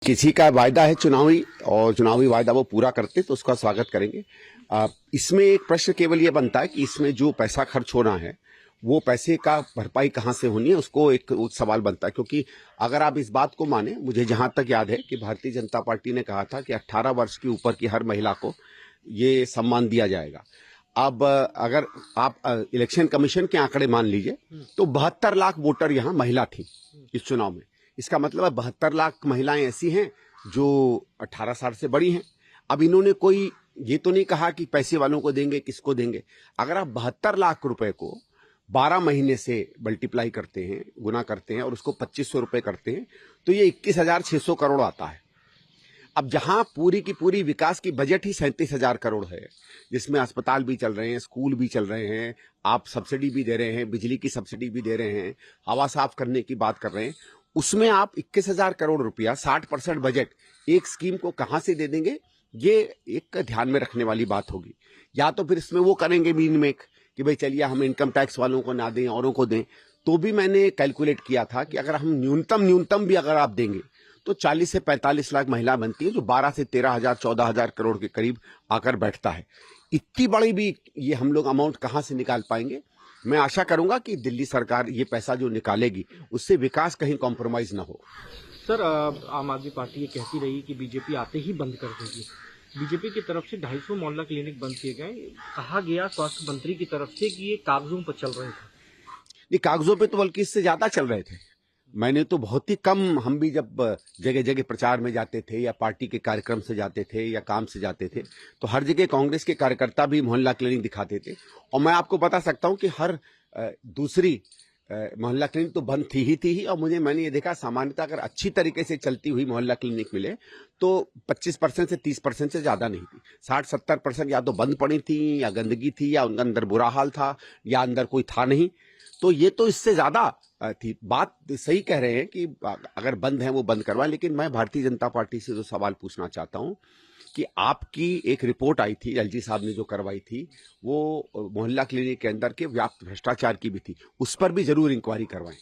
किसी का वायदा है चुनावी और चुनावी वायदा वो पूरा करते तो उसका स्वागत करेंगे। इसमें एक प्रश्न केवल ये बनता है कि इसमें जो पैसा खर्च होना है वो पैसे का भरपाई कहाँ से होनी है, उसको एक सवाल बनता है। क्योंकि अगर आप इस बात को माने, मुझे जहां तक याद है कि भारतीय जनता पार्टी ने कहा था कि 18 वर्ष के ऊपर की हर महिला को ये सम्मान दिया जाएगा। अब अगर आप इलेक्शन कमीशन के आंकड़े मान लीजिए तो 72 लाख वोटर यहाँ महिला थी इस चुनाव में। इसका मतलब है 72 लाख महिलाएं ऐसी हैं जो 18 साल से बड़ी हैं। अब इन्होंने कोई ये तो नहीं कहा कि पैसे वालों को देंगे, किसको देंगे। अगर आप 72 लाख रुपए को 12 महीने से मल्टीप्लाई करते हैं, गुना करते हैं और उसको 2500 रुपए करते हैं तो ये 21,600 करोड़ आता है। अब जहां पूरी की पूरी विकास की बजट ही 37,000 करोड़ है, जिसमें अस्पताल भी चल रहे हैं, स्कूल भी चल रहे हैं, आप सब्सिडी भी दे रहे हैं, बिजली की सब्सिडी भी दे रहे हैं, हवा साफ करने की बात कर रहे हैं, उसमें आप 21,000 करोड़ रुपया 60% बजट एक स्कीम को कहां से दे देंगे, ये एक ध्यान में रखने वाली बात होगी। या तो फिर इसमें वो करेंगे मीन मेक कि भाई चलिए हम इनकम टैक्स वालों को ना दें, औरों को दें। तो भी मैंने कैलकुलेट किया था कि अगर हम न्यूनतम भी अगर आप देंगे तो 40 से 45 लाख महिला बनती है, जो 12 से 13,000 14,000 करोड़ के करीब आकर बैठता है। इतनी बड़ी भी ये हम लोग अमाउंट कहां से निकाल पाएंगे। मैं आशा करूंगा कि दिल्ली सरकार ये पैसा जो निकालेगी उससे विकास कहीं कॉम्प्रोमाइज ना हो। सर, आम आदमी पार्टी ये कहती रही कि बीजेपी आते ही बंद कर देगी। बीजेपी की तरफ से 250 मोहल्ला क्लिनिक बंद किए गए। कहा गया स्वास्थ्य मंत्री की तरफ से कि ये कागजों पर चल रहे थे। ये कागजों पे तो बल्कि इससे ज्यादा चल रहे थे। मैंने तो बहुत ही कम, हम भी जब जगह जगह प्रचार में जाते थे या पार्टी के कार्यक्रम से जाते थे या काम से जाते थे तो हर जगह कांग्रेस के कार्यकर्ता भी मोहल्ला क्लिनिक दिखाते थे। और मैं आपको बता सकता हूं कि हर दूसरी मोहल्ला क्लिनिक तो बंद थी ही। और मैंने ये देखा, सामान्यतः अगर अच्छी तरीके से चलती हुई मोहल्ला क्लिनिक मिले तो 25% से 30% से ज्यादा नहीं थी। 60-70% या तो बंद पड़ी थी, या गंदगी थी, या उनके अंदर बुरा हाल था, या अंदर कोई था नहीं। तो ये तो इससे ज्यादा थी। बात सही कह रहे हैं कि अगर बंद है वो बंद करवाएं। लेकिन मैं भारतीय जनता पार्टी से जो सवाल पूछना चाहता हूं कि आपकी एक रिपोर्ट आई थी, एलजी साहब ने जो करवाई थी, वो मोहल्ला क्लिनिक के अंदर के व्याप्त भ्रष्टाचार की भी थी, उस पर भी जरूर इंक्वायरी करवाएं।